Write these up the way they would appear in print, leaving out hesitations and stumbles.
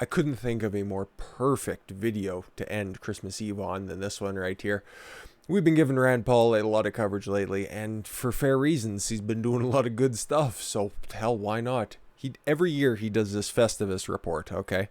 I couldn't think of a more perfect video to end Christmas Eve on than this one right here. We've been giving Rand Paul a lot of coverage lately, and for fair reasons. He's been doing a lot of good stuff, so hell, why not? Every year he does this Festivus report, okay?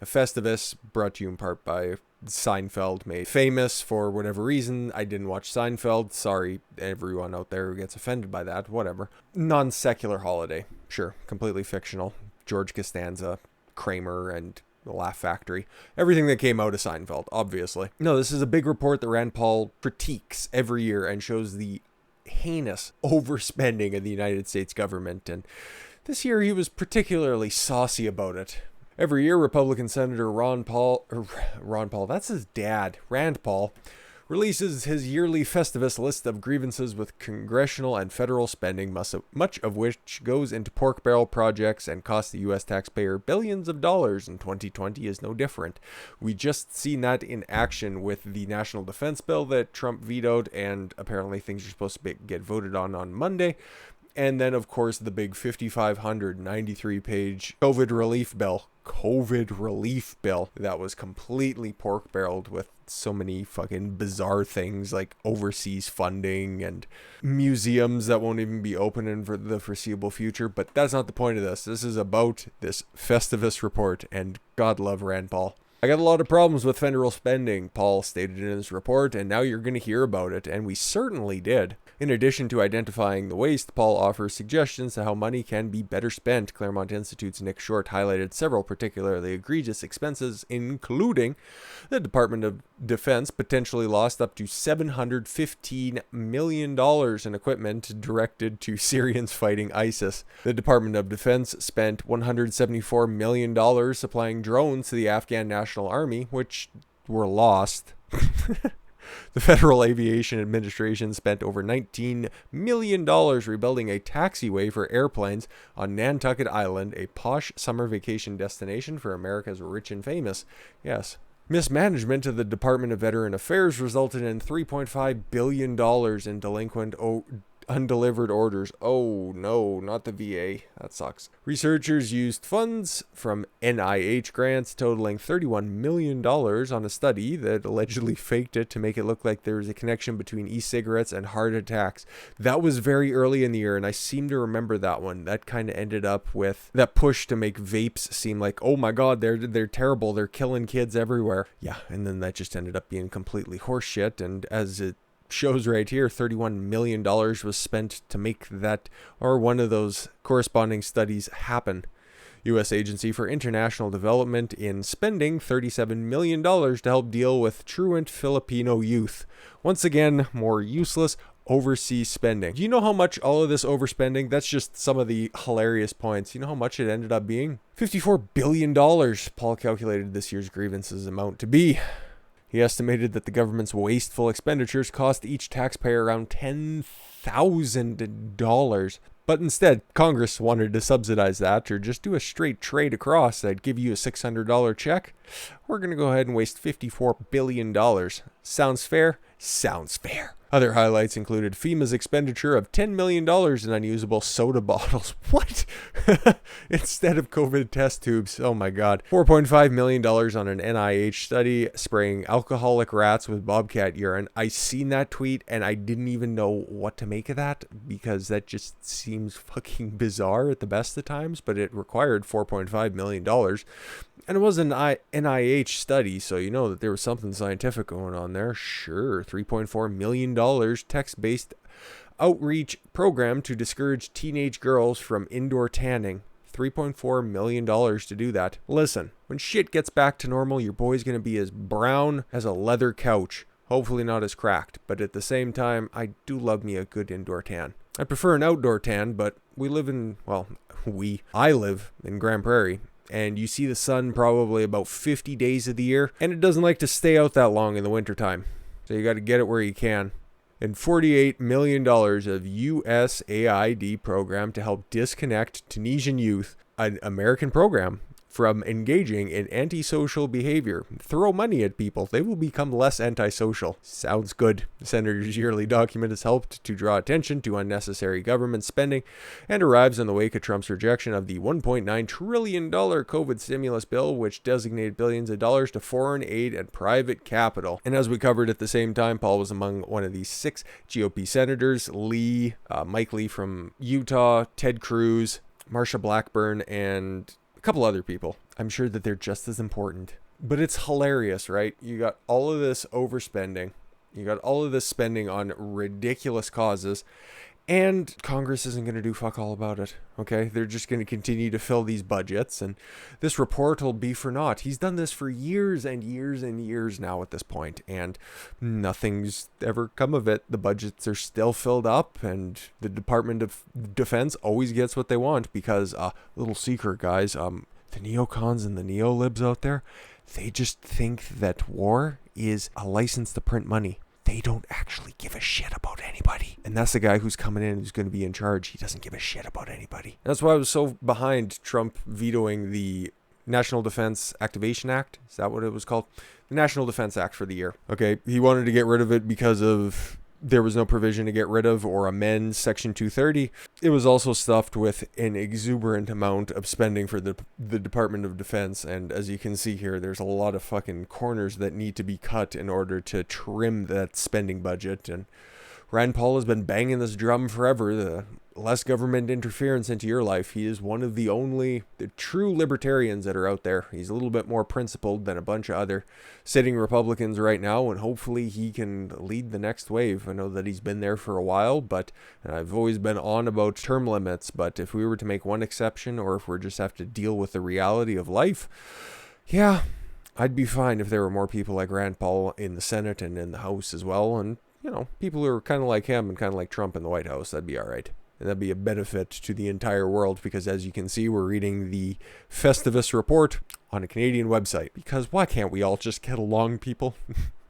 A Festivus, brought to you in part by Seinfeld, made famous for whatever reason. I didn't watch Seinfeld. Sorry, everyone out there who gets offended by that. Whatever. Non-secular holiday. Sure, completely fictional. George Costanza, Kramer, and the Laugh Factory. Everything that came out of Seinfeld, obviously. No, this is a big report that Rand Paul critiques every year and shows the heinous overspending of the United States government. And this year he was particularly saucy about it. Every year, Republican Senator Rand Paul, that's his dad, Rand Paul, releases his yearly Festivus list of grievances with congressional and federal spending, much of which goes into pork barrel projects and costs the U.S. taxpayer billions of dollars, and 2020 is no different. We just seen that in action with the National Defense Bill that Trump vetoed, and apparently things are supposed to get voted on Monday. And then, of course, the big 5,593-page COVID relief bill that was completely pork-barreled with so many fucking bizarre things like overseas funding and museums that won't even be open in for the foreseeable future. But that's not the point of this. This is about this Festivus report, and God love Rand Paul. I got a lot of problems with federal spending, Paul stated in his report, and now you're going to hear about it, and we certainly did. In addition to identifying the waste, Paul offers suggestions to how money can be better spent. Claremont Institute's Nick Short highlighted several particularly egregious expenses, including the Department of Defense potentially lost up to $715 million in equipment directed to Syrians fighting ISIS. The Department of Defense spent $174 million supplying drones to the Afghan National Army, which were lost. The Federal Aviation Administration spent over $19 million rebuilding a taxiway for airplanes on Nantucket Island, a posh summer vacation destination for America's rich and famous. Yes. Mismanagement of the Department of Veteran Affairs resulted in $3.5 billion in delinquent undelivered orders. Oh no, not the VA. That sucks. Researchers used funds from NIH grants totaling $31 million on a study that allegedly faked it to make it look like there was a connection between e-cigarettes and heart attacks. That was very early in the year, and I seem to remember that one. That kind of ended up with that push to make vapes seem like, oh my god, they're terrible, they're killing kids everywhere. Yeah, and then that just ended up being completely horseshit, and as it shows right here, $31 million was spent to make that or one of those corresponding studies happen. U.S. Agency for International Development in spending $37 million to help deal with truant Filipino youth. Once again, more useless overseas spending. Do you know how much all of this overspending, that's just some of the hilarious points. You know how much it ended up being? $54 billion, Paul calculated this year's grievances amount to be. He estimated that the government's wasteful expenditures cost each taxpayer around $10,000. But instead, Congress wanted to subsidize that or just do a straight trade across that'd give you a $600 check. We're going to go ahead and waste $54 billion. Sounds fair? Sounds fair. Other highlights included FEMA's expenditure of $10 million in unusable soda bottles. What? Instead of COVID test tubes. Oh my god. $4.5 million on an NIH study spraying alcoholic rats with bobcat urine. I seen that tweet and I didn't even know what to make of that because that just seems fucking bizarre at the best of times, but it required $4.5 million. And it was an NIH study, so you know that there was something scientific going on there. Sure, $3.4 million text-based outreach program to discourage teenage girls from indoor tanning. $3.4 million to do that. Listen, when shit gets back to normal, your boy's going to be as brown as a leather couch. Hopefully not as cracked, but at the same time, I do love me a good indoor tan. I prefer an outdoor tan, but I live in Grand Prairie. And you see the sun probably about 50 days of the year, and it doesn't like to stay out that long in the wintertime. So you got to get it where you can. And $48 million of USAID program to help disconnect Tunisian youth, an American program from engaging in antisocial behavior. Throw money at people. They will become less antisocial. Sounds good. The Senator's yearly document has helped to draw attention to unnecessary government spending and arrives in the wake of Trump's rejection of the $1.9 trillion COVID stimulus bill, which designated billions of dollars to foreign aid and private capital. And as we covered at the same time, Paul was among one of these 6 GOP senators: Mike Lee from Utah, Ted Cruz, Marsha Blackburn, and a couple other people. I'm sure that they're just as important. But it's hilarious, right? You got all of this overspending. You got all of this spending on ridiculous causes. And Congress isn't going to do fuck all about it, okay? They're just going to continue to fill these budgets, and this report will be for naught. He's done this for years and years and years now at this point, and nothing's ever come of it. The budgets are still filled up, and the Department of Defense always gets what they want because, little secret, guys, the neocons and the neolibs out there, they just think that war is a license to print money. They don't actually give a shit about anybody. And that's the guy who's coming in, who's going to be in charge. He doesn't give a shit about anybody. And that's why I was so behind Trump vetoing the National Defense Activation Act. Is that what it was called? The National Defense Act for the year. Okay, he wanted to get rid of it because of there was no provision to get rid of or amend Section 230. It was also stuffed with an exuberant amount of spending for the Department of Defense. And as you can see here, there's a lot of fucking corners that need to be cut in order to trim that spending budget. And Rand Paul has been banging this drum forever. The less government interference into your life. He is one of the true libertarians that are out there. He's a little bit more principled than a bunch of other sitting Republicans right now, and hopefully he can lead the next wave. I know that he's been there for a while, but I've always been on about term limits, but if we were to make one exception, or if we just have to deal with the reality of life, yeah, I'd be fine if there were more people like Rand Paul in the Senate and in the House as well, and, you know, people who are kind of like him and kind of like Trump in the White House. That'd be all right. And that'd be a benefit to the entire world because, as you can see, we're reading the Festivus report on a Canadian website. Because why can't we all just get along, people?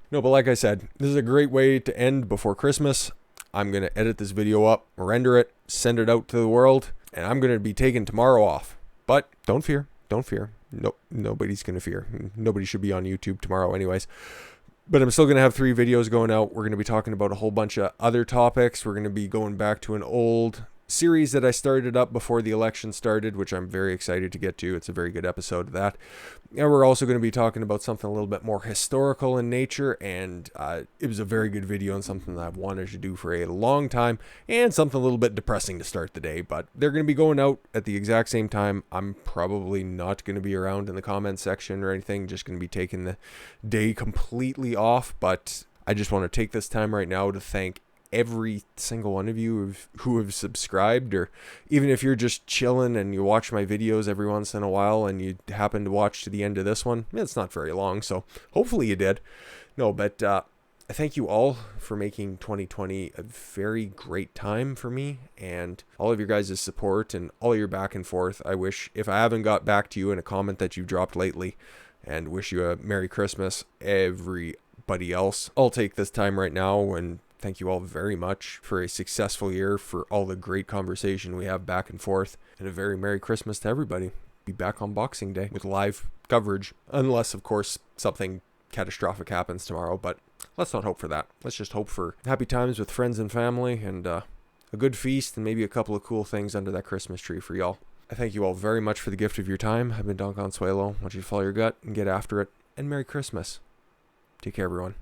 No, but like I said, this is a great way to end before Christmas. I'm going to edit this video up, render it, send it out to the world, and I'm going to be taking tomorrow off. But don't fear. Don't fear. Nope, nobody's going to fear. Nobody should be on YouTube tomorrow anyways. But I'm still going to have 3 videos going out. We're going to be talking about a whole bunch of other topics. We're going to be going back to an old series that I started up before the election started, which I'm very excited to get to. It's a very good episode of that. And we're also going to be talking about something a little bit more historical in nature, and it was a very good video and something that I've wanted to do for a long time, and something a little bit depressing to start the day, but they're going to be going out at the exact same time. I'm probably not going to be around in the comment section or anything, just going to be taking the day completely off, but I just want to take this time right now to thank every single one of you who have subscribed, or even if you're just chilling and you watch my videos every once in a while and you happen to watch to the end of this one. It's not very long, so hopefully you did. No, but I thank you all for making 2020 a very great time for me, and all of your guys' support and all your back and forth. I wish, if I haven't got back to you in a comment that you've dropped lately, and wish you a Merry Christmas, everybody else, I'll take this time right now and thank you all very much for a successful year, for all the great conversation we have back and forth, and a very Merry Christmas to everybody. Be back on Boxing Day with live coverage, unless, of course, something catastrophic happens tomorrow, but let's not hope for that. Let's just hope for happy times with friends and family, and a good feast, and maybe a couple of cool things under that Christmas tree for y'all. I thank you all very much for the gift of your time. I've been Don Consuelo. I want you to follow your gut and get after it, and Merry Christmas. Take care, everyone.